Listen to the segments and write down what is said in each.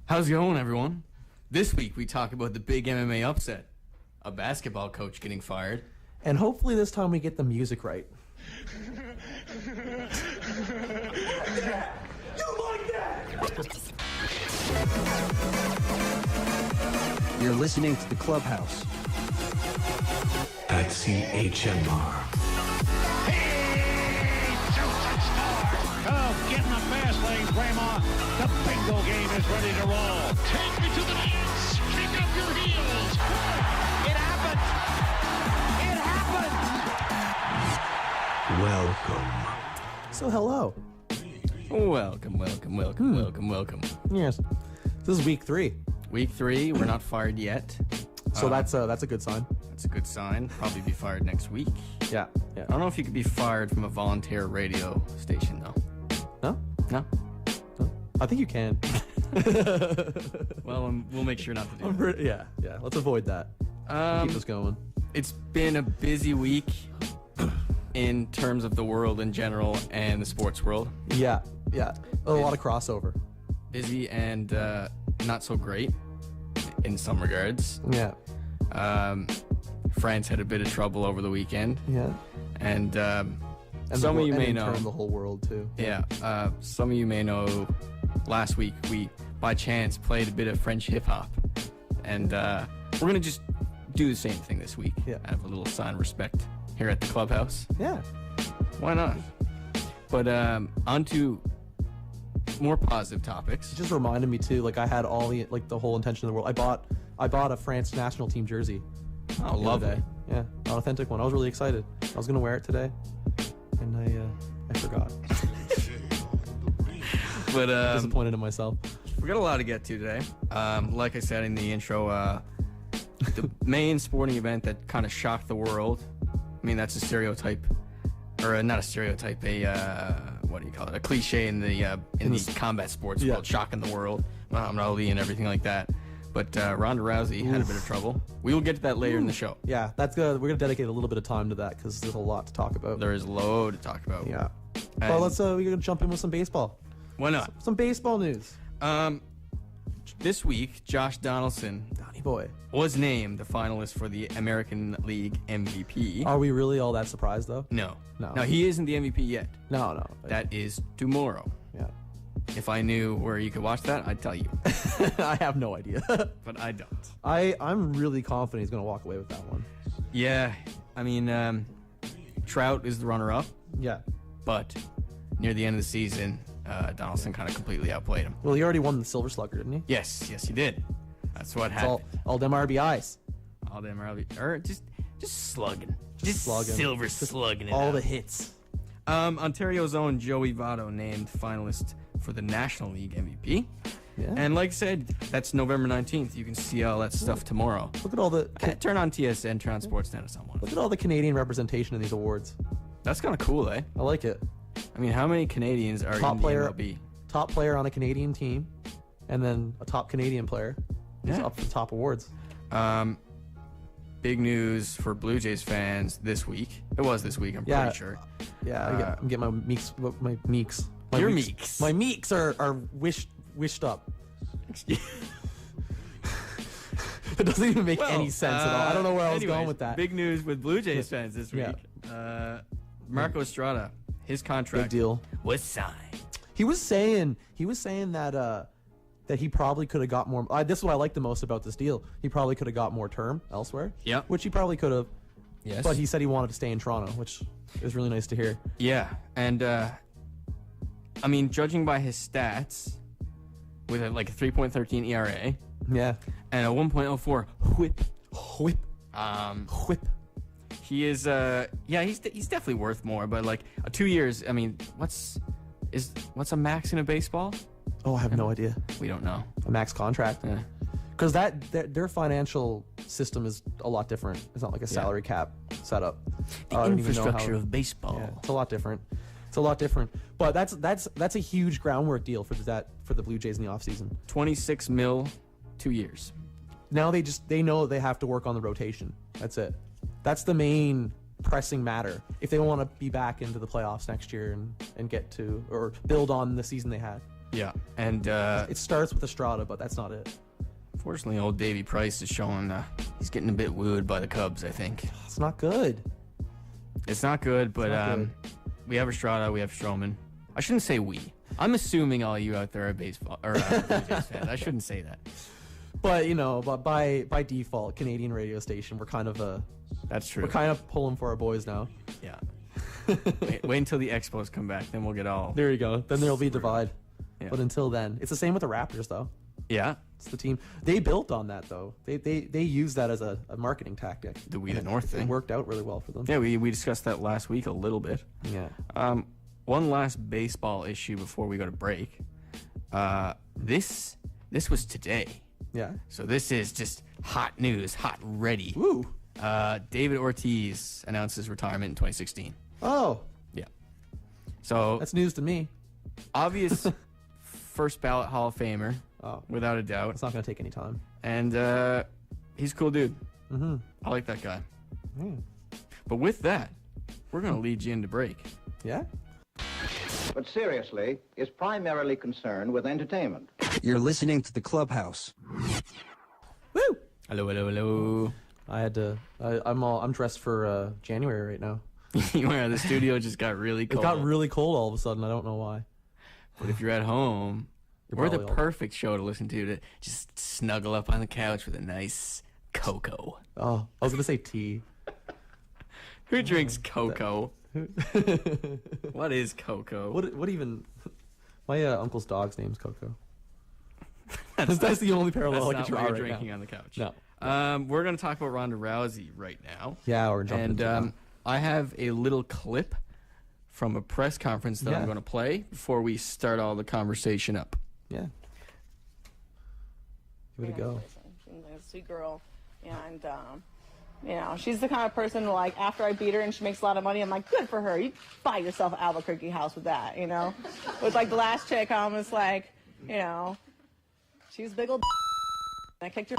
How's it going, everyone? This week we talk about the big MMA upset, a basketball coach getting fired, and hopefully this time we get the music right. You're listening to the Clubhouse at CHMR. Oh, get in the fast lane, Grandma. The bingo game is ready to roll. Take me to the dance. Kick up your heels. It happened. It happened. Welcome. So hello. Welcome. Yes. This is week 3. Week 3, we're not fired yet. So that's a good sign. That's a good sign. Probably be fired next week. Yeah. I don't know if you could be fired from a volunteer radio station, though. No? I think you can. Well, we'll make sure not to do that. Yeah. Let's avoid that. Keep us going. It's been a busy week in terms of the world in general and the sports world. Yeah. A lot of crossover. Busy and not so great in some regards. Yeah. France had a bit of trouble over the weekend. Yeah. And some of you may know. The whole world too. Yeah. Some of you may know. Last week we, by chance, played a bit of French hip hop, and we're gonna just do the same thing this week. Yeah. Out of a little sign of respect here at the Clubhouse. Yeah. Why not? But on to more positive topics. It just reminded me too. Like I had all the whole intention of the world. I bought a France national team jersey. Oh, lovely. Yeah, an authentic one. I was really excited. I was gonna wear it today, and I forgot. But disappointed in myself. We got a lot to get to today. Like I said in the intro, the main sporting event that kind of shocked the world. I mean, that's a stereotype, or not a stereotype, what do you call it? A cliche in the combat sports world, shocking the world. Muhammad Ali and everything like that. But Ronda Rousey had a bit of trouble. We will get to that later in the show. Yeah, that's good. We're gonna dedicate a little bit of time to that because there's a lot to talk about. There is a load to talk about. Yeah. Well, we're gonna jump in with some baseball. Why not? Some baseball news. This week, Josh Donaldson, Donnie boy, was named the finalist for the American League MVP. Are we really all that surprised though? No, he isn't the MVP yet. No. That is tomorrow. Yeah. If I knew where you could watch that, I'd tell you. I have no idea. But I don't. I'm really confident he's gonna walk away with that one. Yeah, I mean, Trout is the runner-up. Yeah. But near the end of the season, Donaldson kind of completely outplayed him. Well, he already won the Silver Slugger, didn't he? Yes, he did. That's what happened. All them RBIs. All them RBIs. Or just slugging. Just slugging. Silver slugging it all out. the hits. Ontario's own Joey Votto named finalist for the National League MVP. Yeah. And like I said, that's November 19th. You can see all that stuff tomorrow. Look at all the... Turn on TSN, turn on Sportsnet or someone. Look at all the Canadian representation in these awards. That's kind of cool, eh? I like it. I mean, how many Canadians are in the MLB? Top player on a Canadian team, and then a top Canadian player is up for the top awards. Big news for Blue Jays fans this week. It was this week, I'm pretty sure. Yeah, I'm getting my meeks. Your meeks. My meeks are wished up. It doesn't even make any sense at all. I don't know where I was going with that. Big news with Blue Jays fans this week. Marco Estrada, his contract Big deal. was signed. He was saying that he probably could have got more. This is what I like the most about this deal. He probably could have got more term elsewhere. Yeah. Which he probably could have. Yes. But he said he wanted to stay in Toronto, which is really nice to hear. Yeah, and I mean, judging by his stats, with a 3.13 ERA. Yeah. And a 1.04 whip. Whip. He is he's definitely worth more, but 2 years. I mean, what's a max in a baseball? Oh, I have no idea. We don't know. A max contract. Yeah. Because their financial system is a lot different. It's not like a salary cap setup. The infrastructure of baseball. Yeah, it's a lot different. But that's a huge groundwork deal for the Blue Jays in the offseason. $26 million, 2 years. Now they know they have to work on the rotation. That's it. That's the main pressing matter if they want to be back into the playoffs next year and get to or build on the season they had. Yeah, and It starts with Estrada, but that's not it. fortunately, old Davey Price is showing he's getting a bit wooed by the Cubs, I think. It's not good. It's not good, but not good. we have Estrada, we have Stroman. I shouldn't say we. I'm assuming all you out there are baseball or Blue Jays fans. I shouldn't say that. But but by default, Canadian radio station, we're kind of That's true. we're kind of pulling for our boys now. Yeah. Wait until the Expos come back, then we'll get all. There you go. Then there'll be a divide. Yeah. But until then, it's the same with the Raptors, though. Yeah. It's the team. They built on that, though. They used that as a marketing tactic. The We the North It thing. worked out really well for them. Yeah, we discussed that last week a little bit. Yeah. One last baseball issue before we go to break. This was today. Yeah. So this is just hot news, hot ready. Woo. David Ortiz announced his retirement in 2016. Oh, Yeah. So that's news to me. obvious first ballot Hall of Famer, Oh, without a doubt. it's not going to take any time. And he's a cool dude. Mm-hmm. I like that guy. Mm. But with that, we're going to lead you into break. Yeah. But seriously, is primarily concerned with entertainment. You're listening to the Clubhouse. Woo. Hello, hello, hello. I had to. I'm dressed for January right now. The studio just got really It cold. got really cold all of a sudden. I don't know why. But if you're at home, we're the probably all- perfect show to listen to just snuggle up on the couch with a nice cocoa. Oh, I was gonna say tea. Who drinks cocoa? What is cocoa? What even? My uncle's dog's name's Coco. That's the only parallel I That's can not draw what right you're drinking now. on the couch. No. We're going to talk about Ronda Rousey right now. Yeah, we're jumping And into that. I have a little clip from a press conference that Yeah. I'm going to play before we start all the conversation up. Yeah. Give it a go. She's a sweet girl, and she's the kind of person like after I beat her and she makes a lot of money, I'm like, good for her. You buy yourself an Albuquerque house with that, With like the last chick, I'm just like, she was a big old. I kicked her.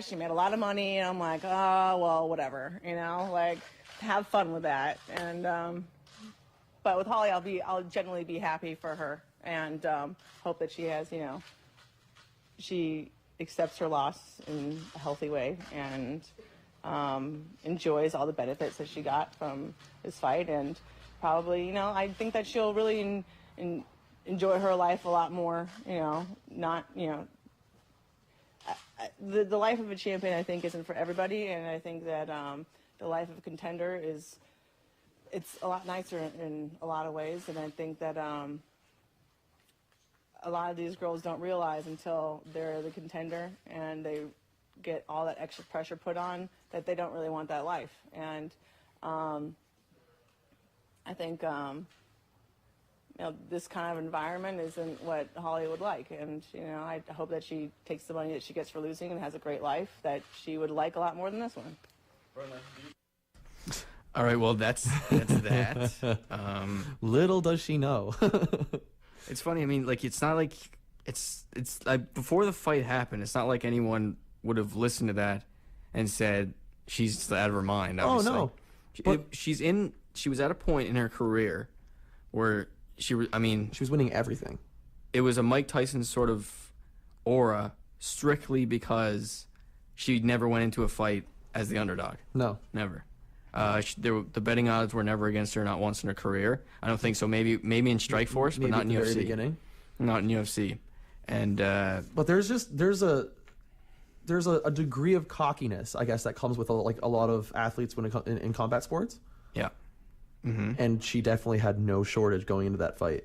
She made a lot of money, and I'm like, oh well, whatever, like have fun with that. And but with Holly, I'll genuinely be happy for her, and hope that she has, she accepts her loss in a healthy way and enjoys all the benefits that she got from this fight. And probably, I think that she'll really enjoy her life a lot more, not, the life of a champion, I think, isn't for everybody. And I think that the life of a contender it's a lot nicer in a lot of ways. And I think that a lot of these girls don't realize until they're the contender and they get all that extra pressure put on that they don't really want that life. And I think this kind of environment isn't what Holly would like. And I hope that she takes the money that she gets for losing and has a great life that she would like a lot more than this one. All right, well, that's that. Little does she know. It's funny. I mean, like, it's not like it's like before the fight happened. It's not like anyone would have listened to that and said she's out of her mind. Obviously. Oh no, She was at a point in her career where she was winning everything. It was a Mike Tyson sort of aura, strictly because she never went into a fight as the underdog. No, Never. The betting odds were never against her, not once in her career. I don't think so. Maybe in Strikeforce, but maybe not at in the UFC. very beginning. Not in UFC. And But there's a degree of cockiness, I guess, that comes with a lot of athletes when in combat sports. yeah, mm-hmm. And she definitely had no shortage going into that fight.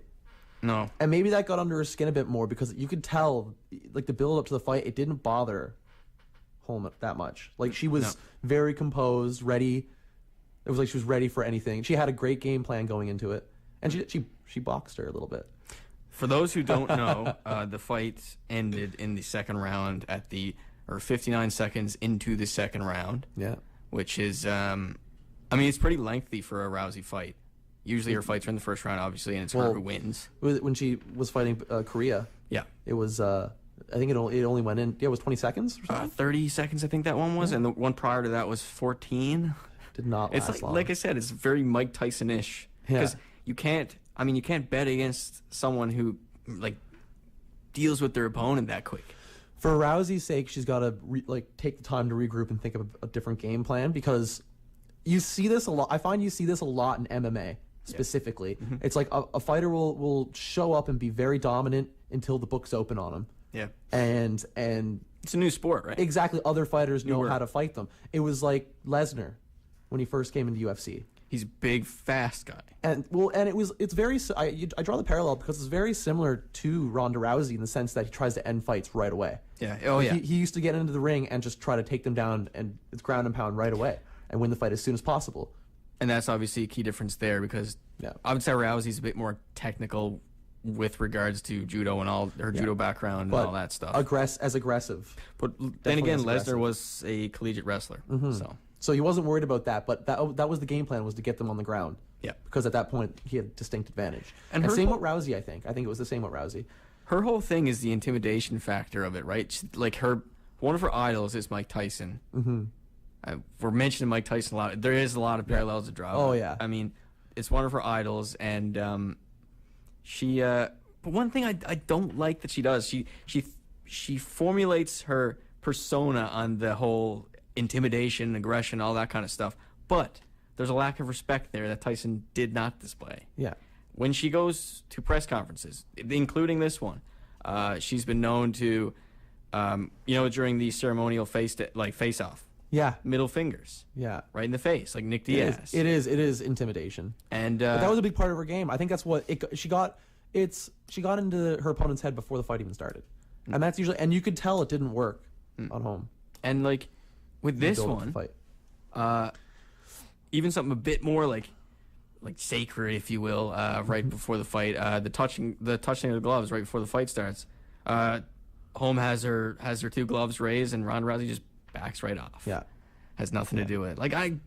No, And maybe that got under her skin a bit more because you could tell, like the build up to the fight, it didn't bother Holm that much. Like she was very composed, ready. It was like she was ready for anything. She had a great game plan going into it, and she boxed her a little bit. For those who don't know, the fight ended in the second round 59 seconds into the second round. Yeah. Which is, it's pretty lengthy for a Rousey fight. Usually her fights are in the first round, obviously, and it's her who wins. When she was fighting Korea, Yeah. it was. I think it only went in. Yeah, it was 20 seconds or something. 30 seconds, I think that one was, and the one prior to that was 14. Did not It's last long. like I said, it's very Mike Tyson-ish. Yeah. Because you can't bet against someone who, like, deals with their opponent that quick. For Rousey's sake, she's got to take the time to regroup and think of a different game plan, because you see this a lot. I find you see this a lot in MMA specifically. Yeah. It's like a fighter will show up and be very dominant until the book's open on him. Yeah. And it's a new sport, right? Exactly. Other fighters know how to fight them. It was like Lesnar when he first came into UFC. He's a big, fast guy. And it's very. I draw the parallel because it's very similar to Ronda Rousey in the sense that he tries to end fights right away. Yeah. Oh yeah. He used to get into the ring and just try to take them down, and it's ground and pound right away and win the fight as soon as possible. And that's obviously a key difference there, because I would say Rousey's a bit more technical with regards to judo and all her judo background and all that stuff. Aggressive. But then again, Lesnar was a collegiate wrestler, so he wasn't worried about that. But that was the game plan, was to get them on the ground. Yeah. Because at that point he had distinct advantage. And same with Rousey, I think. I think it was the same with Rousey. Her whole thing is the intimidation factor of it, right? One of her idols is Mike Tyson. Mm-hmm. We're mentioning Mike Tyson a lot. There is a lot of parallels to draw. Oh yeah. I mean, it's one of her idols, and she. But one thing I don't like that she does, she formulates her persona on the whole intimidation, aggression, all that kind of stuff. But there's a lack of respect there that Tyson did not display. Yeah. When she goes to press conferences, including this one, she's been known to, during the ceremonial face-off. Yeah. Middle fingers. Yeah. Right in the face, like Nick Diaz. It is intimidation. And but that was a big part of her game. I think that's what she got into her opponent's head before the fight even started. And that's usually, and you could tell it didn't work on home. And with this one, even something a bit more like sacred, if you will, right before the fight, the touching of the gloves right before the fight starts. Home has her two gloves raised, and Ronda Rousey just backs right off. Yeah, has nothing to do with it.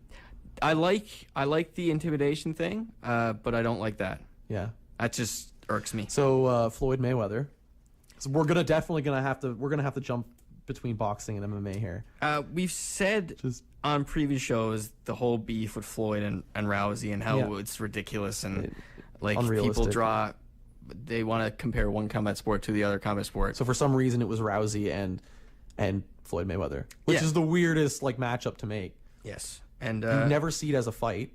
I like the intimidation thing, but I don't like that. Yeah, that just irks me. So Floyd Mayweather. So we're gonna have to jump between boxing and MMA here. We've said on previous shows the whole beef with Floyd and Rousey and how it's ridiculous and people they want to compare one combat sport to the other combat sport. So for some reason it was Rousey and Floyd Mayweather, which is the weirdest matchup to make. Yes, and you never see it as a fight.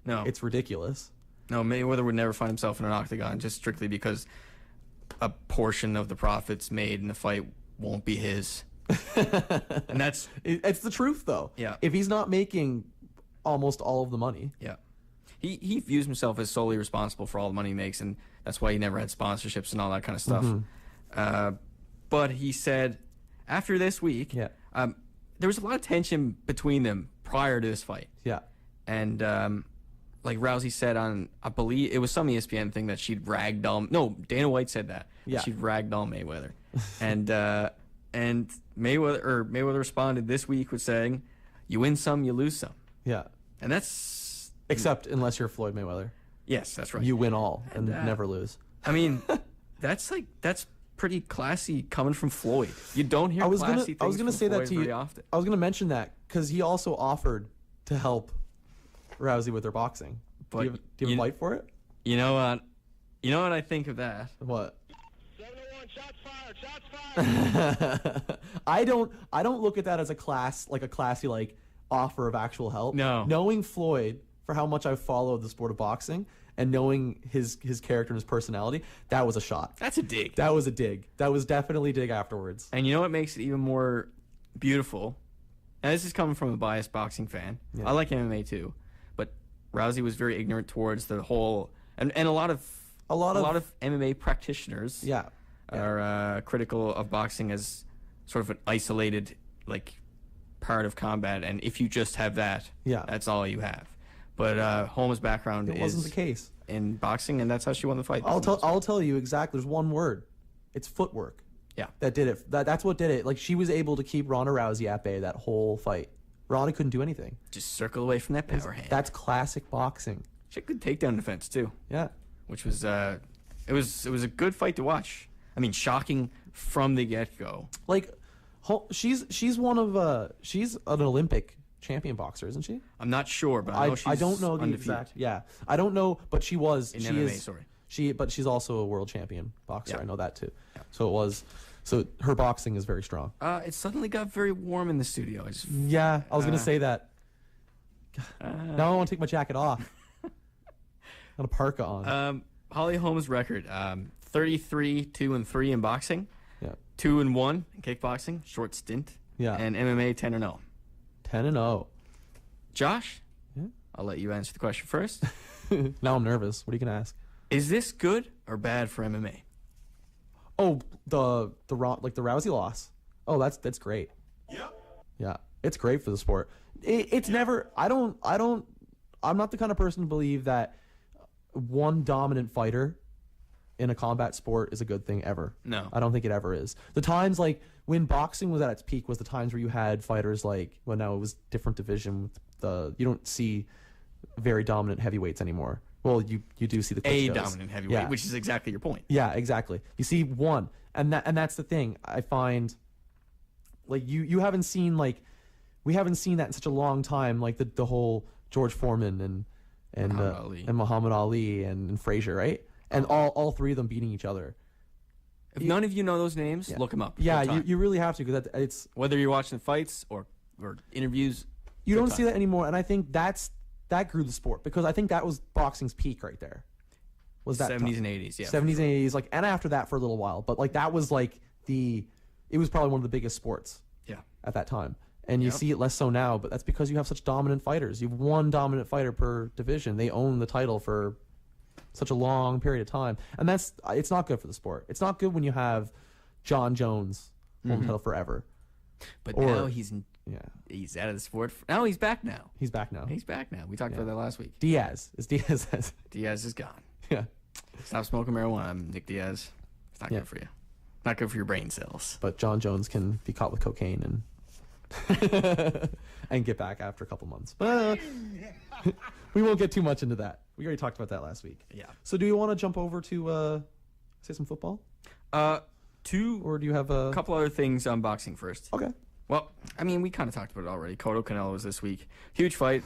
No, it's ridiculous. No, Mayweather would never find himself in an octagon just strictly because a portion of the profits made in the fight won't be his. And it's the truth though. Yeah. If he's not making almost all of the money. Yeah. He views himself as solely responsible for all the money he makes, and that's why he never had sponsorships and all that kind of stuff. Mm-hmm. But he said after this week, there was a lot of tension between them prior to this fight. Yeah. And like Rousey said on, I believe it was some ESPN thing that she'd ragdoll. No, Dana White said that. Yeah. She'd ragdoll Mayweather. And Mayweather responded this week with saying, "You win some, you lose some." Yeah. And that's except unless you're Floyd Mayweather. Yes, that's right. You win all and never lose. I mean, that's pretty classy coming from Floyd. You don't hear classy things I was gonna say Floyd that to you. very often. I was going to mention that because he also offered to help Rousey with her boxing. But do you have a fight for it? You know what? You know what I think of that? What? 701, shots fired. I don't look at that as a classy offer of actual help. No. Knowing Floyd for how much I've followed the sport of boxing and knowing his character and his personality, that was a shot. That's a dig. That was a dig. That was definitely a dig afterwards. And you know what makes it even more beautiful? Now this is coming from a biased boxing fan. Yeah. I like MMA too, but Rousey was very ignorant towards the whole, and a lot of MMA practitioners are critical of boxing as sort of an isolated part of combat, and if you just have that, that's all you have. But Holmes' background wasn't the case in boxing, and that's how she won the fight. I'll tell you exactly. There's one word. It's footwork. Yeah, that did it. That's what did it. She was able to keep Ronda Rousey at bay that whole fight. Ronda couldn't do anything. Just circle away from that power hand. That's classic boxing. She had good takedown defense too. Yeah, which was it was a good fight to watch. I mean, shocking from the get go. She's she's an Olympic champion boxer, isn't she? I'm not sure, but I know she's I don't know the undefeated. exact. Yeah, I don't know, but she was. In MMA, sorry. But she's also a world champion boxer. Yeah. I know that too. Yeah. So her boxing is very strong. It suddenly got very warm in the studio. Yeah, I was gonna say that. Now I want to take my jacket off. Got a parka on. Holly Holm's record: 33-2-3 in boxing, Yeah. 2-1 in kickboxing, short stint. Yeah. And MMA 10-0. 10-0. Josh, Yeah. I'll let you answer the question first. Now I'm nervous. What are you gonna ask? Is this good or bad for MMA? Oh, the Rousey loss. Oh, that's great. Yeah, it's great for the sport. It's never. I'm not the kind of person to believe that one dominant fighter in a combat sport is a good thing ever. No. I don't think it ever is. The times like when boxing was at its peak was the times where you had fighters like, well, now it was different division. You don't see very dominant heavyweights anymore. Well, you do see the Klitschko's. Dominant heavyweight, Yeah. which is exactly your point. Yeah, exactly. You see one, and that's the thing. I find, like you haven't seen we haven't seen that in such a long time. Like the whole George Foreman and Muhammad Ali and Frazier, right? And all three of them beating each other. If none of you know those names, look them up. Yeah, you really have to, because it's whether you're watching fights or interviews. You don't see that anymore, and I think that grew the sport, because I think that was boxing's peak right there. Was that 70s and 80s, yeah. 70s and 80s, and after that for a little while, but that was it was probably one of the biggest sports. Yeah. At that time. And you see it less so now, but that's because you have such dominant fighters. You have one dominant fighter per division. They own the title for such a long period of time. And it's not good for the sport. It's not good when you have John Jones hold the title forever. But now he's out of the sport. Now he's back now. He's back now. We talked about that last week. Diaz is gone. Yeah. Stop smoking marijuana. I'm Nick Diaz. It's not good for you. Not good for your brain cells. But John Jones can be caught with cocaine and and get back after a couple months. But we won't get too much into that. We already talked about that last week. Yeah. So do you want to jump over to say some football? Or do you have a couple other things on boxing first? Okay. Well, I mean, we kind of talked about it already. Cotto Canelo was this week. Huge fight.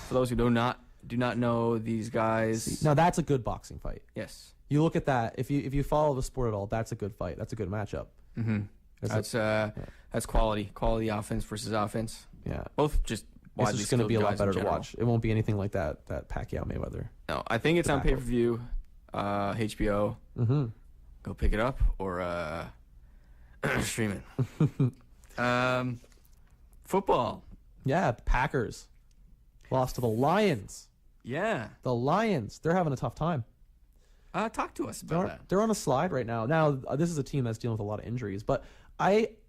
For those who do not know these guys. Now that's a good boxing fight. Yes. You look at that. If you follow the sport at all, that's a good fight. That's a good matchup. Mm-hmm. That's quality offense versus offense. Yeah. Both just widely It's just going to be a lot better to general. watch. It won't be anything like that Pacquiao Mayweather. No, I think it's on pay-per-view, HBO. Mm-hmm. Go pick it up or stream it. Football. Yeah, the Packers lost to the Lions. Yeah. The Lions, they're having a tough time. Talk to us about that. They're on a slide right now. Now, this is a team that's dealing with a lot of injuries, but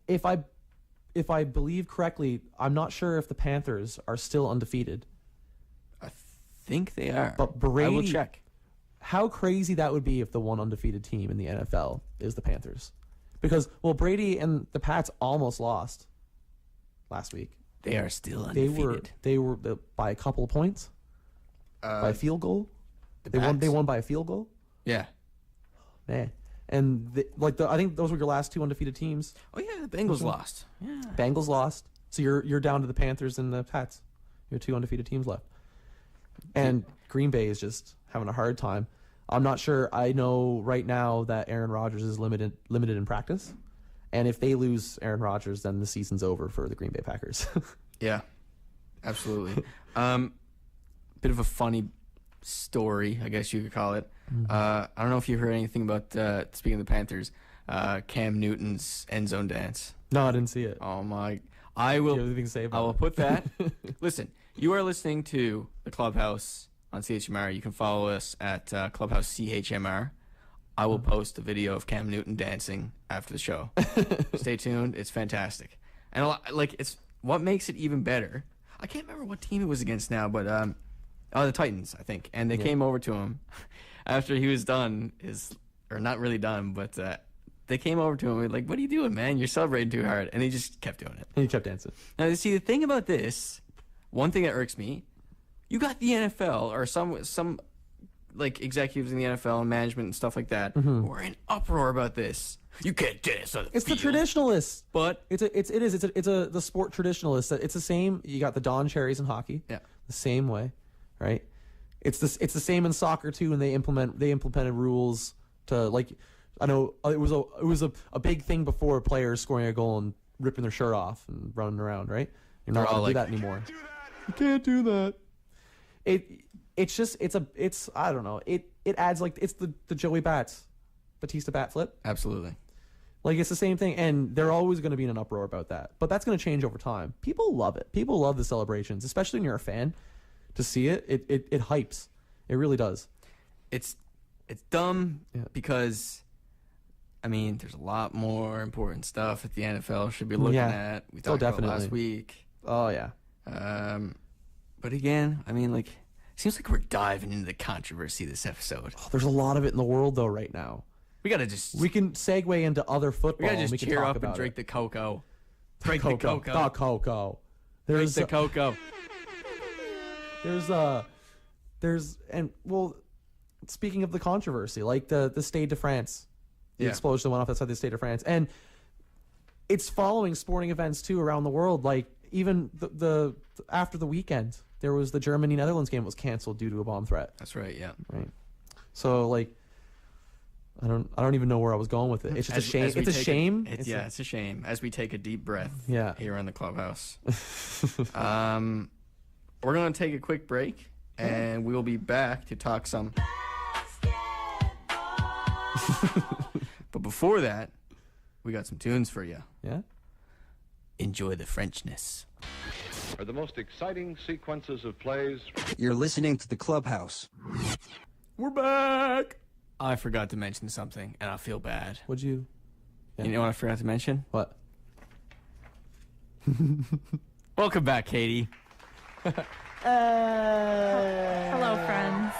if I believe correctly, I'm not sure if the Panthers are still undefeated. I think they are. But Brady, I will check. How crazy that would be if the one undefeated team in the NFL is the Panthers. Because, Brady and the Pats almost lost last week. They are still undefeated. They were by a couple of points, by a field goal. They won by a field goal. Yeah. Man. And I think those were your last two undefeated teams. Oh yeah, the Bengals lost. Yeah. Bengals lost. So you're down to the Panthers and the Pats. Your two undefeated teams left. And Green Bay is just having a hard time. I'm not sure. I know right now that Aaron Rodgers is limited in practice. And if they lose Aaron Rodgers, then the season's over for the Green Bay Packers. Yeah. Absolutely. Bit of a funny story, I guess you could call it. I don't know if you heard anything about, speaking of the Panthers, Cam Newton's end zone dance. No, I didn't see it. Oh my! I will. Do you have anything to say about I will put that. Listen, you are listening to the Clubhouse on CHMR. You can follow us at Clubhouse CHMR. I will post a video of Cam Newton dancing after the show. Stay tuned. It's fantastic, and it's what makes it even better. I can't remember what team it was against now, but the Titans, I think, and they came over to him after he was done. Or not really done, but they came over to him and like, "What are you doing, man? You're celebrating too hard," and he just kept doing it. And he kept dancing. Now, see, the thing about this, one thing that irks me, you got the NFL or some like executives in the NFL and management and stuff like that who are in uproar about this. You can't dance on the It's field. the traditionalists, But it's the sport traditionalists. It's the same. You got the Don Cherries in hockey. Yeah. The same way, right? It's the same in soccer too, and they implemented rules to, like, I know it was a big thing before players scoring a goal and ripping their shirt off and running around, right? You're not allowed to do that anymore. You can't do that. It's I don't know. It adds, like, it's the Joey Batista bat flip. Absolutely. Like, it's the same thing, and they're always going to be in an uproar about that. But that's going to change over time. People love it. People love the celebrations, especially when you're a fan. To see it hypes. It really does. It's dumb because, I mean, there's a lot more important stuff that the NFL should be looking at. We talked about it last week. Oh, yeah. But again, I mean, like, it seems like we're diving into the controversy this episode. Oh, there's a lot of it in the world, though, right now. We can segue into other football. We gotta just cheer up and drink the cocoa. Drink the cocoa. The cocoa. Drink the cocoa. Speaking of the controversy, like the Stade de France, the explosion that went off outside the Stade de France, and it's following sporting events too around the world. Like, even the after the weekend, there was the Germany-Netherlands game was canceled due to a bomb threat. That's right. Yeah. Right. So, like, I don't even know where I was going with it. It's just a shame. It's a shame. It's a shame. As we take a deep breath here on the Clubhouse. We're going to take a quick break, and we will be back to talk some. But before that, we got some tunes for you. Yeah? Enjoy the Frenchness. Are the most exciting sequences of plays. You're listening to the Clubhouse. We're back. I forgot to mention something, and I feel bad. What'd you? Yeah. You know what I forgot to mention? What? Welcome back, Katie. Hello, friends.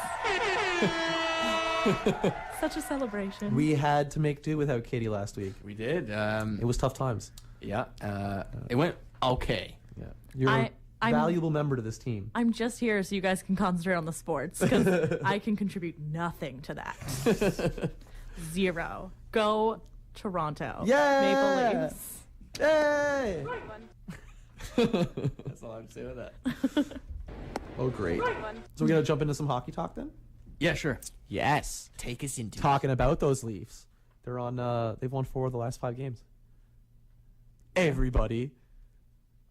Such a celebration. We had to make do without Katie last week. We did. It was tough times. Yeah. It went okay. Yeah. You're a valuable member to this team. I'm just here so you guys can concentrate on the sports, because I can contribute nothing to that. Zero. Go Toronto. Yay! Maple Leafs. Yay! That's all I have to say with that. Oh, great. So we're going to jump into some hockey talk then? Yeah, sure. Yes. Take us into talking about those Leafs. They're on. They've won 4 of the last 5 games. Everybody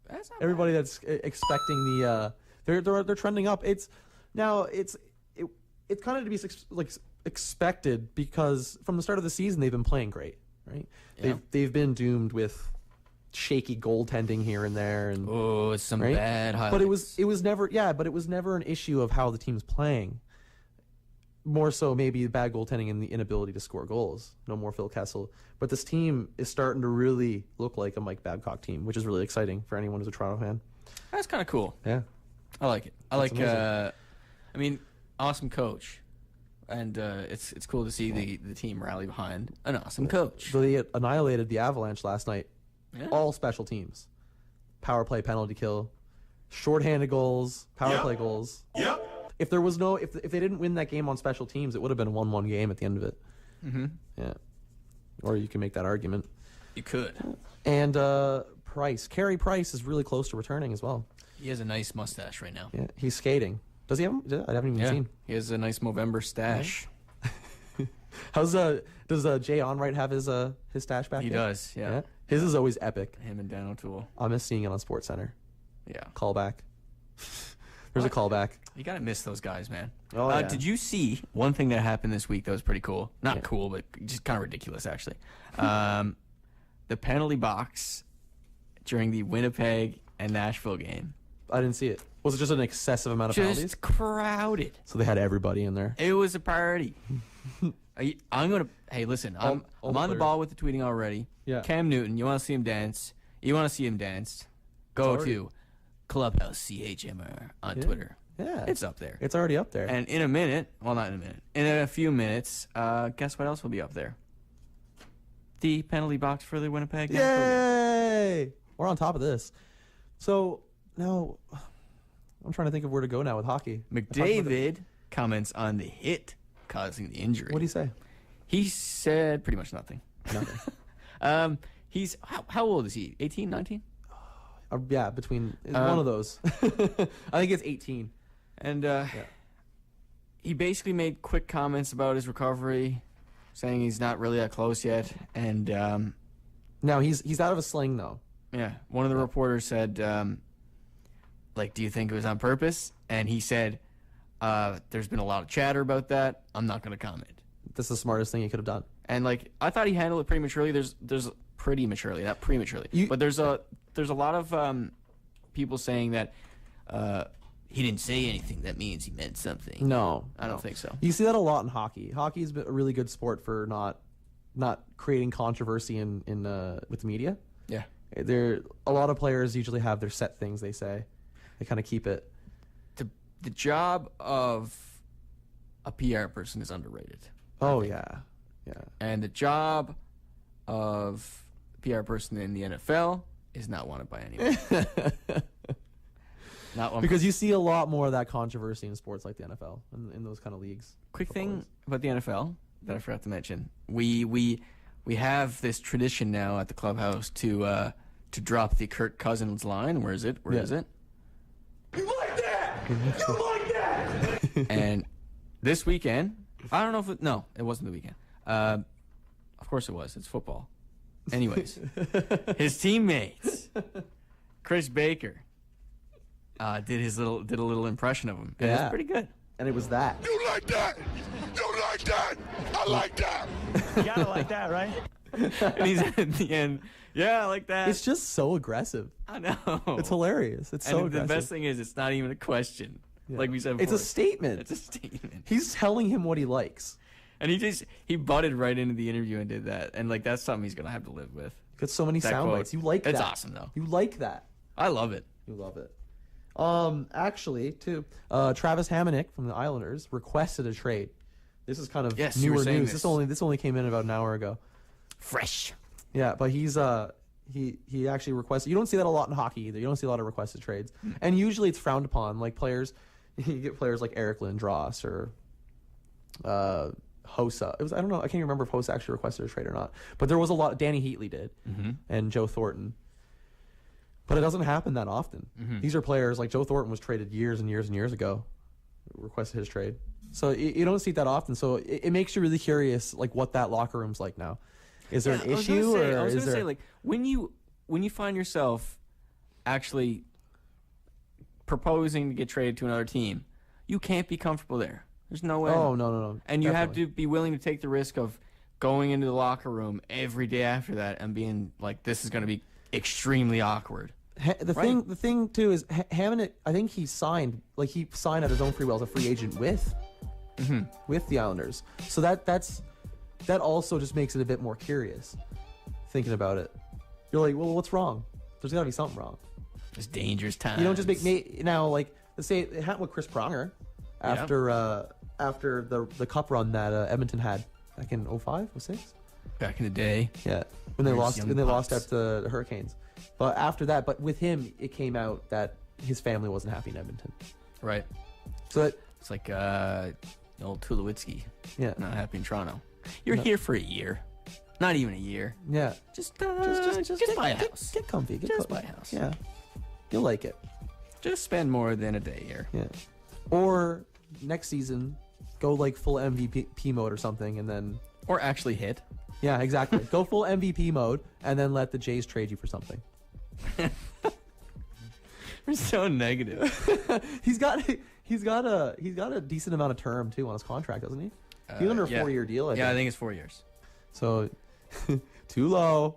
that's expecting the. They're trending up. It's kind of to be expected, because from the start of the season they've been playing great, right? Yeah. They've been doomed with shaky goaltending here and there, and it's some bad highlights. But it was never an issue of how the team's playing. More so maybe bad goaltending and the inability to score goals. No more Phil Kessel. But this team is starting to really look like a Mike Babcock team, which is really exciting for anyone who's a Toronto fan. That's kind of cool. Yeah. I like it. I mean, awesome coach. And it's cool to see the team rally behind an awesome coach. So they annihilated the Avalanche last night. Yeah. All special teams. Power play, penalty kill, shorthanded goals, power play goals. Yep. If there was if they didn't win that game on special teams, it would have been a 1-1 game at the end of it. Mm-hmm. Yeah. Or you can make that argument. You could. And Carey Price is really close to returning as well. He has a nice mustache right now. Yeah, he's skating. Does he have? I haven't even seen. He has a nice Movember stash. Does Jay Onright have his stash back? He does. Yeah. His is always epic. Him and Dan O'Toole. I miss seeing it on SportsCenter. Yeah. Callback. There's a callback. You gotta miss those guys, man. Oh, yeah. Did you see one thing that happened this week that was pretty cool? Not cool, but just kind of ridiculous, actually. The penalty box during the Winnipeg and Nashville game. I didn't see it. Was it just an excessive amount of penalties? Just crowded. So they had everybody in there. It was a party. Hey, listen, I'm on the ball with the tweeting already. Yeah. Cam Newton, you want to see him dance? You want to see him dance? Go to Clubhouse CHMR on Twitter. Yeah. It's up there. It's already up there. And in a minute, well, not in a minute, in a few minutes, guess what else will be up there? The penalty box for the Winnipeg. Yay! We're on top of this. So now I'm trying to think of where to go now with hockey. McDavid comments on the hit causing the injury. What did he say? He said pretty much nothing. Nothing. He's how old is he? 18, 19? Yeah, between one of those. I think it's 18. And he basically made quick comments about his recovery, saying he's not really that close yet. And now he's out of a sling though. Yeah, one of the reporters said, do you think it was on purpose? And he said, there's been a lot of chatter about that. I'm not going to comment. That's the smartest thing he could have done. And I thought he handled it pretty maturely. There's pretty maturely, not prematurely. But there's a lot of people saying that he didn't say anything. That means he meant something. No, I don't think so. You see that a lot in hockey. Hockey's been a really good sport for not creating controversy in with the media. Yeah. A lot of players usually have their set things they say. They kind of keep it. The job of a PR person is underrated. Oh yeah. And the job of a PR person in the NFL is not wanted by anyone. Not one. Because you see a lot more of that controversy in sports like the NFL in those kind of leagues. Quick thing about the NFL that I forgot to mention: we have this tradition now at the clubhouse to drop the Kirk Cousins line. Where is it? Where is it? You like that? You like that? And this weekend, I don't know if it wasn't the weekend. Of course it was. It's football. Anyways, his teammates, Chris Baker, did a little impression of him. And it was pretty good. And it was that. You like that? You like that? I like that. You gotta like that, right? And he's at the end. Yeah, I like that. It's just so aggressive. I know. It's hilarious. It's so aggressive. The best thing is it's not even a question. Yeah. Like we said it's before. a statement. It's a statement. He's telling him what he likes. And he butted right into the interview and did that. And that's something he's gonna have to live with. Got so many sound bites. You like that. It's awesome though. You like that. I love it. You love it. Actually, too, Travis Hamonic from the Islanders requested a trade. This is kind of newer news. This only came in about an hour ago. Fresh. Yeah, but he actually requested. You don't see that a lot in hockey either. You don't see a lot of requested trades, and usually it's frowned upon. Like players, you get players like Eric Lindros or Hossa. I don't know. I can't remember if Hossa actually requested a trade or not. But there was a lot. Danny Heatley did, and Joe Thornton. But it doesn't happen that often. These are players like Joe Thornton was traded years and years and years ago. Requested his trade. So you don't see it that often. So it makes you really curious, like what that locker room's like now. Is there an issue? I was gonna say, like when you and yourself actually proposing to get traded to another team, you can't be comfortable there. There's no way. Oh, no. And you have to be willing to take the risk of going into the locker room every day after that and being like, this is going to be extremely awkward. The thing too is Hammond. I think he signed at his own free will as a free agent with the Islanders. So that also just makes it a bit more curious. Thinking about it, you're like, well, what's wrong? There's got to be something wrong. It's dangerous times. You don't just make now like let's say it happened with Chris Pronger after the cup run that Edmonton had back in 05, 06? Back in the day. Yeah, when they lost at the Hurricanes. But after that, with him, it came out that his family wasn't happy in Edmonton. Right. So it's like old Tulowitzki. Yeah. Not happy in Toronto. You're here for a year. Not even a year. Yeah. Just buy a house. Get comfy. Buy a house. Yeah. You'll like it. Just spend more than a day here. Yeah. Or next season, go like full MVP mode or something, and then. Or actually hit. Yeah, exactly. Go full MVP mode, and then let the Jays trade you for something. We're so negative. He's got a decent amount of term too on his contract, doesn't he? He's under a 4-year deal. I think it's 4 years. So too low.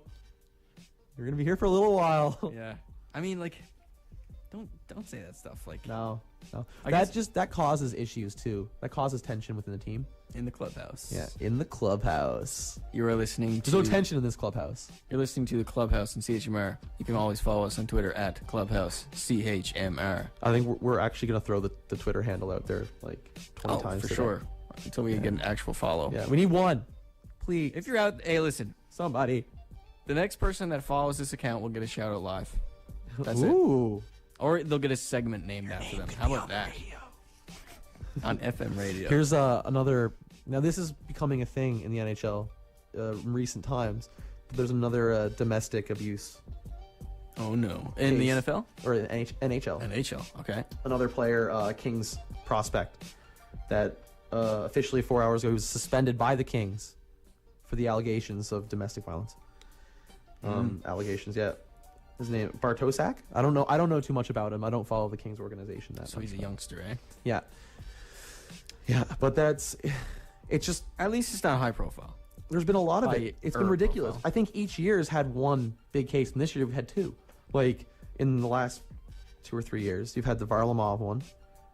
You're gonna be here for a little while. Yeah. I mean, like, don't say that stuff. Like, no. That causes issues too. That causes tension within the team. In the clubhouse. Yeah, in the clubhouse. You are listening to... There's no tension in this clubhouse. You're listening to the Clubhouse in CHMR. You can always follow us on Twitter at Clubhouse CHMR. I think we're actually going to throw the Twitter handle out there like 20 times for today. sure. Until we get an actual follow. Yeah, we need one. Please. If you're out... Hey, listen. Somebody. The next person that follows this account will get a shout out live. That's Ooh. it. Or they'll get a segment named after them. How about that? On FM radio. Here's another. Now this is becoming a thing in the NHL in recent times. But there's another domestic abuse. Oh no! In the NFL or NHL? NHL. Okay. Another player, Kings prospect, that officially 4 hours ago. He was suspended by the Kings for the allegations of domestic violence. Allegations, yeah. His name Bartosak. I don't know too much about him. I don't follow the Kings organization that So much. he's a youngster, eh? Yeah. But it's just At least it's not high profile. there's been a lot of By it. It's her been ridiculous. profile. I think each year has had one big case, and this year we've had two. Like in the last 2 or 3 years, you've had the Varlamov one.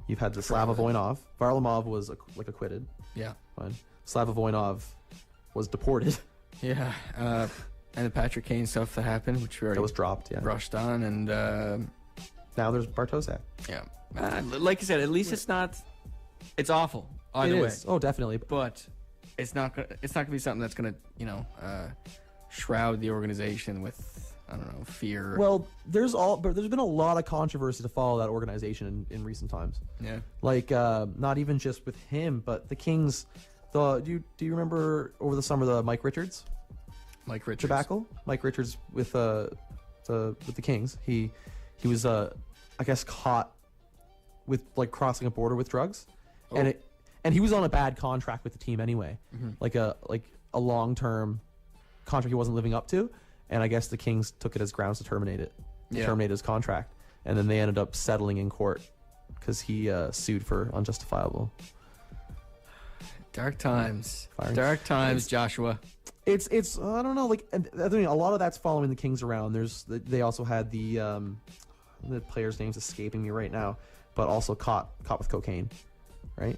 You've had the Slava Voinov. Varlamov was acquitted. Yeah. Fine. Slava Voinov was deported. Yeah. And the Patrick Kane stuff that happened, which we already That was dropped. Yeah. brushed on, and Now there's Bartosak. yeah, like I said, at least it's not. It's awful either It way, is. Oh, definitely. but it's not gonna be something that's gonna shroud the organization with, I don't know, fear. Well, there's been a lot of controversy to follow that organization in recent times. Yeah. Like not even just with him, but the Kings. Do you remember over the summer the Mike Richards Mike Richards. debacle? Mike Richards with the Kings. He was I guess caught with like crossing a border with drugs, and he was on a bad contract with the team anyway, like a long-term contract he wasn't living up to, and I guess the Kings took it as grounds to terminate his contract, and then they ended up settling in court because he sued for unjustifiable. Dark times. Firing. Dark times, Joshua. It's I don't know, like, and I think a lot of that's following the Kings around. They also had the player's name's escaping me right now, but also caught with cocaine, right?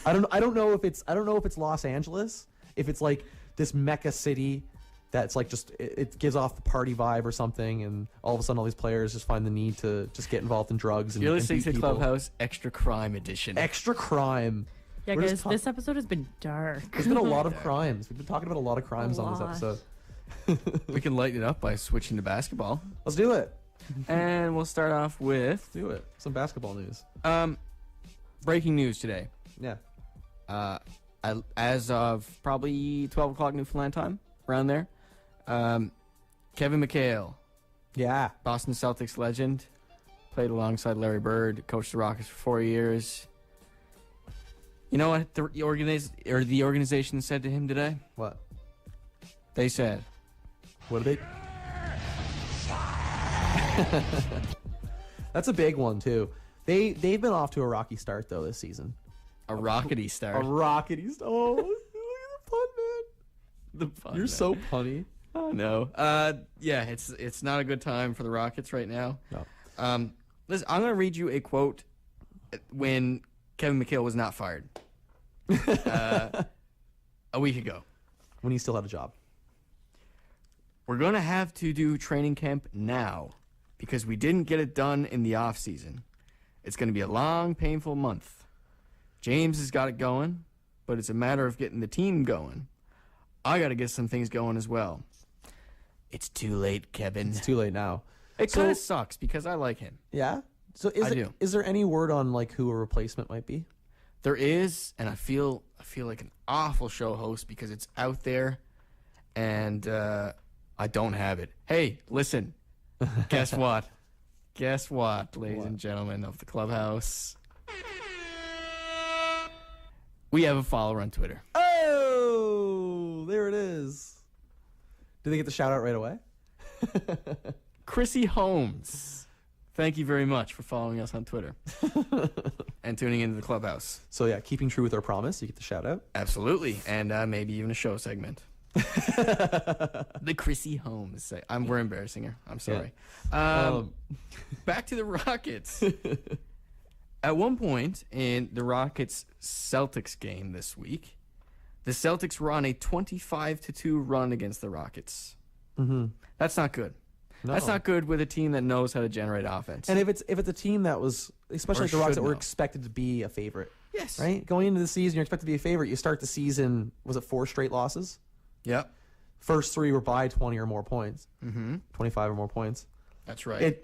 I don't know if it's Los Angeles, if it's like this mecca city that's like just it gives off the party vibe or something, and all of a sudden all these players just find the need to just get involved in drugs. And You're listening beat to people. Clubhouse Extra Crime Edition. Extra crime. Yeah, We're guys, just this episode has been dark. There's been a lot of crimes. We've been talking about a lot of crimes on this lot. episode. We can lighten it up by switching to basketball, Let's do it. and we'll start off with Do it. Some basketball news. breaking news today. Yeah. As of probably 12 o'clock Newfoundland time, around there, Kevin Mchale, Yeah. Boston Celtics legend, played alongside Larry Bird, coached the Rockets for 4 years. You know what the organization said to him today? What? They said, What did they? That's a big one too. They've been off to a rocky start though this season. a rockety start. A rockety start. Oh, look at the pun, man. The fun, You're man. so punny. Oh, no. Yeah, it's not a good time for the Rockets right now. No. Listen, I'm going to read you a quote when Kevin Mchale was not fired a week ago. When he still had a job. We're going to have to do training camp now because we didn't get it done in the off season. It's going to be a long, painful month. James has got it going, but it's a matter of getting the team going. I got to get some things going as well. It's too late, Kevin. It's too late now. It kind of sucks because I like him. Yeah. So is there any word on like who a replacement might be? There is, and I feel like an awful show host because it's out there, and I don't have it. Hey, listen. Guess what? Guess what, ladies and gentlemen of the Clubhouse? We have a follower on Twitter. Oh, there it is. Did they get the shout out right away? Chrissy Holmes. Thank you very much for following us on Twitter and tuning into the Clubhouse. So yeah, keeping true with our promise, you get the shout out. Absolutely, and maybe even a show segment. The Chrissy Holmes. We're embarrassing her. I'm sorry. Back to the Rockets. At one point in the Rockets-Celtics game this week, the Celtics were on a 25-2 run against the Rockets. Mm-hmm. That's not good. No. That's not good with a team that knows how to generate offense. And if it's a team that was, especially Or like the Rockets, that should were know. expected to be a favorite. Yes. Right? Going into the season, you're expected to be a favorite. You start the season, was it 4 straight losses? Yep. First 3 were by 20 or more points. Mm-hmm. 25 or more points. That's right.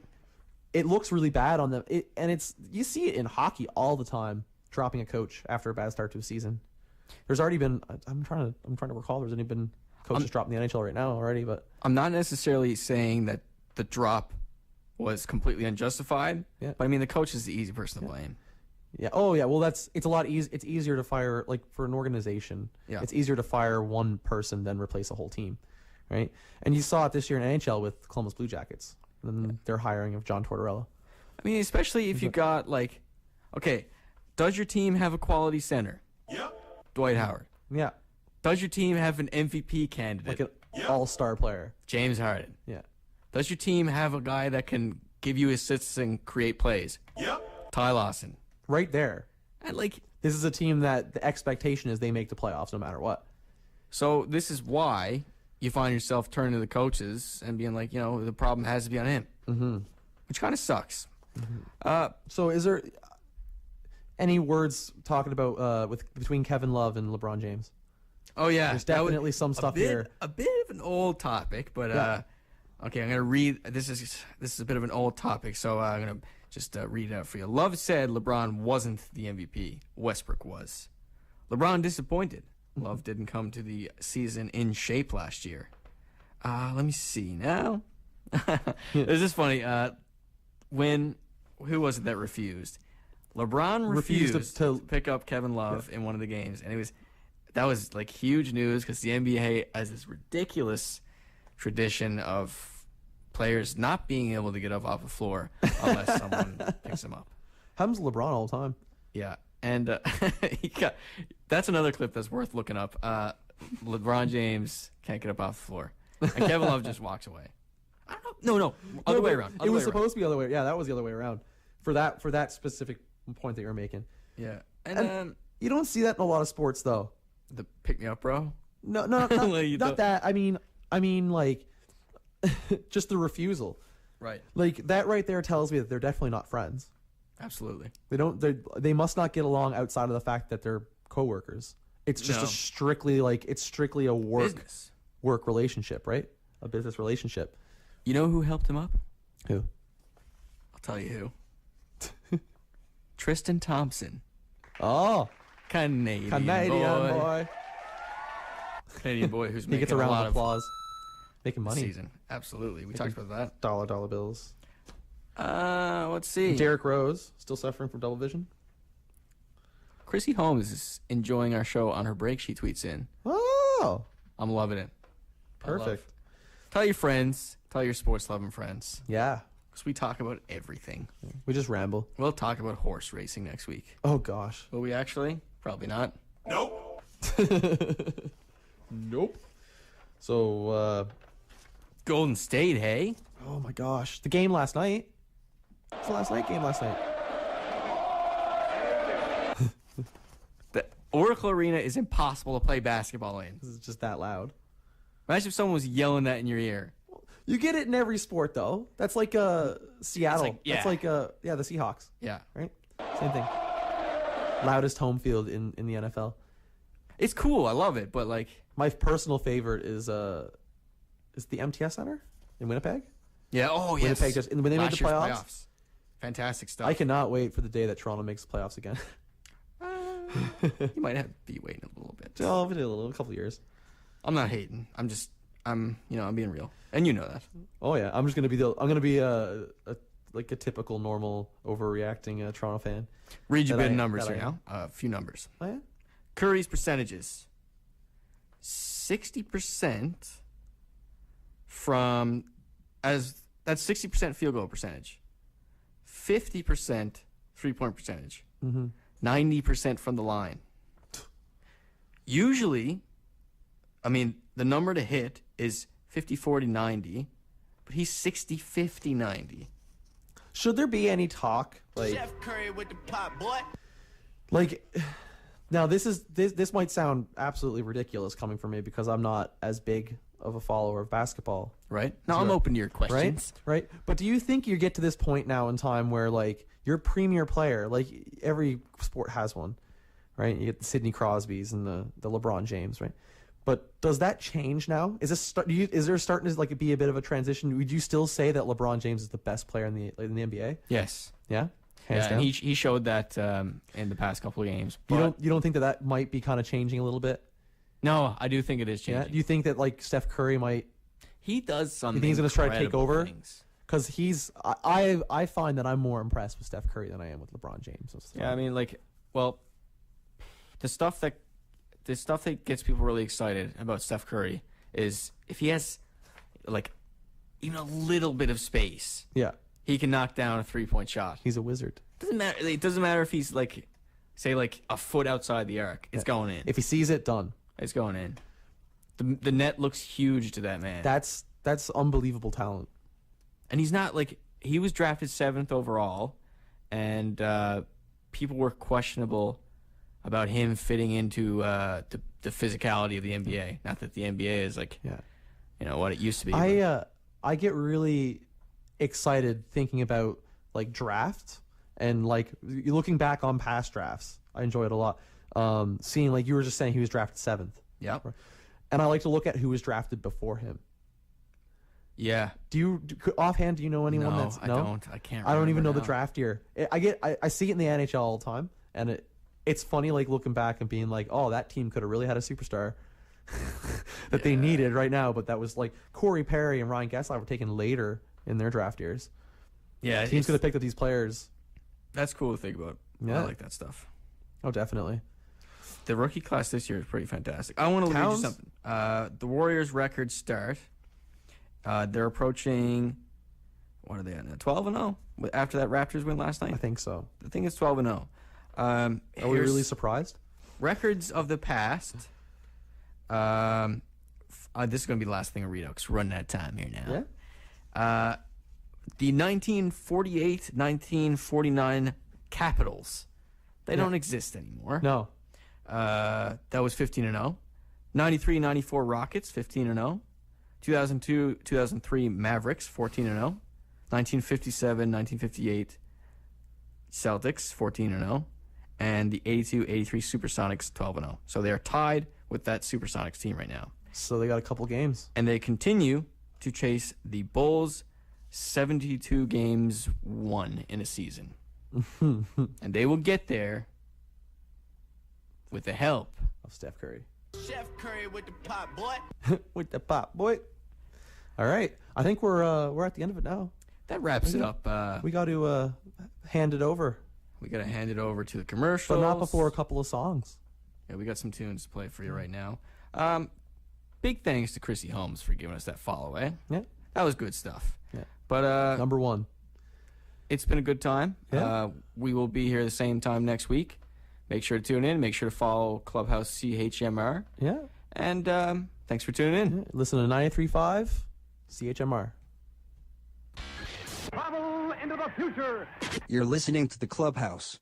It looks really bad on them. You see it in hockey all the time, dropping a coach after a bad start to a season. There's already been, I'm trying to recall, there's only been coaches dropping the NHL right now already, but I'm not necessarily saying that the drop was completely unjustified, Yeah. but I mean the coach is the easy person to blame. Yeah. Oh, yeah. Well, it's a lot easier. It's easier to fire, like, for an organization. Yeah. It's easier to fire one person than replace a whole team, right? And you saw it this year in NHL with Columbus Blue Jackets. And then their hiring of John Tortorella. I mean, especially if you got, like, okay, does your team have a quality center? Yep. Dwight Howard. Yeah. Does your team have an MVP candidate? Like an all-star player. James Harden. Yeah. Does your team have a guy that can give you assists and create plays? Yep. Ty Lawson. Right there. And, like, This is a team that the expectation is they make the playoffs no matter what. so this is why you find yourself turning to the coaches and being like, the problem has to be on him. Mm-hmm. Which kind of sucks. So is there any words talking about between Kevin Love and LeBron James? Oh, yeah. There's definitely some stuff here. A bit of an old topic, but Yeah. okay, I'm going to read. This is a bit of an old topic, so I'm going to just read it out for you. Love said LeBron wasn't the MVP. Westbrook was. LeBron disappointed. Love didn't come to the season in shape last year. Let me see now. This is funny. Who was it that refused? LeBron refused to pick up Kevin Love in one of the games, and that was like huge news because the NBA has this ridiculous tradition of players not being able to get up off the floor unless someone picks them up. Happens to LeBron all the time. Yeah, and that's another clip that's worth looking up. LeBron James can't get up off the floor, and Kevin Love just walks away. I don't know. No, other way around. It was supposed to be the other way. Yeah, that was the other way around. For that specific point that you're making. Yeah, and you don't see that in a lot of sports though. The pick me up, bro. No, not that. I mean, like, just the refusal. Right. Like that right there tells me that they're definitely not friends. Absolutely. They must not get along outside of the fact that they're coworkers. It's just strictly a work relationship, right? A business relationship. You know who helped him up? Who? I'll tell you who. Tristan Thompson. Oh, Canadian boy. Canadian boy who's he making gets a round lot of applause. Making money. Season. Absolutely. We talked about that. Dollar bills. Let's see. Derrick Rose still suffering from double vision. Chrissy Holmes is enjoying our show on her break. She tweets in. Oh, I'm loving it. perfect. Tell your friends. Tell your sports loving friends. Yeah, because we talk about everything. we just ramble. We'll talk about horse racing next week. Oh gosh. Will we actually? Probably not. Nope. Nope. So, Golden State, hey? oh my gosh, the game last night. It's the game last night. The Oracle Arena is impossible to play basketball in. This is just that loud. Imagine if someone was yelling that in your ear. You get it in every sport, though. That's like Seattle. yeah. That's like the Seahawks, Yeah. right? Same thing. Loudest home field in the NFL. It's cool. I love it. But, like, My personal favorite is the MTS Center in Winnipeg. yeah. Oh, yes. Winnipeg just when they made Last the year's playoffs. Fantastic stuff. I cannot wait for the day that Toronto makes the playoffs again. You might have to be waiting a little bit. a couple years. I'm not hating. I'm being real. And you know that. Oh yeah, I'm gonna be a typical normal overreacting Toronto fan. Read you a That bit of I- that numbers I here am. now. A few numbers. Oh yeah. Curry's percentages. 60% that's 60% field goal percentage. 50% 3-point percentage. 90% from the line. Usually, the number to hit is 50-40-90, but he's 60-50-90. Should there be any talk like Chef Curry with the pot, boy. like? Now this might sound absolutely ridiculous coming from me because I'm not as big of a follower of basketball. Right? Now I'm open to your questions. Right. But do you think you get to this point now in time where like your premier player, like every sport has one, right? You get the Sidney Crosbys and the LeBron James, right? But does that change now? Is there starting to like be a bit of a transition? Would you still say that LeBron James is the best player in the NBA? Yes. Yeah. Hands Yeah, down? and he showed that in the past couple of games. But You don't think that might be kind of changing a little bit? no, I do think it is Yeah. changing. Do you think that like Steph Curry might? He does some. You think he's gonna try to take incredible over? things. because I find that I'm more impressed with Steph Curry than I am with LeBron James. Yeah, I mean, like, well, the stuff that gets people really excited about Steph Curry is if he has like even a little bit of space, yeah, he can knock down a 3-point shot. He's a wizard. Doesn't matter. It doesn't matter if he's like, say, like a foot outside the arc. It's going in. If he sees it, done. It's going in. The net looks huge to that man. That's unbelievable talent. And he's not like, he was drafted 7th overall, and people were questionable about him fitting into the physicality of the NBA. Not that the NBA is like, you know what it used to be. I get really excited thinking about like drafts and like looking back on past drafts. I enjoy it a lot. Seeing, like you were just saying, he was drafted 7th. Yeah. And I like to look at who was drafted before him. Yeah. Offhand, do you know anyone No, that's I don't. I can't. I don't even know now. the draft year. I see it in the NHL all the time, and it's funny like looking back and being like, oh, that team could have really had a superstar that they needed right now, but that was like Corey Perry and Ryan Getzlaf were taken later in their draft years. Yeah, teams could have picked up these players. That's cool to think about. Yeah. I like that stuff. Oh, definitely. The rookie class this year is pretty fantastic. I want to read you something. The Warriors' record start. They're approaching, what are they at now? 12-0? After that Raptors win last night? I think so. I think it's 12-0. Are we really surprised? Records of the past. This is going to be the last thing I read out because we're running out of time here now. Yeah. The 1948-1949 Capitals. They don't exist anymore. No. That was 15-0. 93-94 Rockets, 15-0. 2002-2003 Mavericks, 14-0. 1957-1958 Celtics, 14-0. And the 82-83 Supersonics, 12-0. So they are tied with that Supersonics team right now. So they got a couple games. And they continue to chase the Bulls' 72 games won in a season. And they will get there with the help of Steph Curry. Chef Curry with the pot, boy. With the pot, boy. All right. I think we're at the end of it now. That wraps it up. We got to hand it over. We got to hand it over to the commercials. But not before a couple of songs. Yeah, we got some tunes to play for you right now. Big thanks to Chrissy Holmes for giving us that follow, eh? Yeah. That was good stuff. Yeah. But number one. It's been a good time. Yeah. We will be here the same time next week. Make sure to tune in. Make sure to follow Clubhouse CHMR. Yeah. And thanks for tuning in. Yeah. Listen to 93.5 CHMR. Travel into the future. You're listening to the Clubhouse.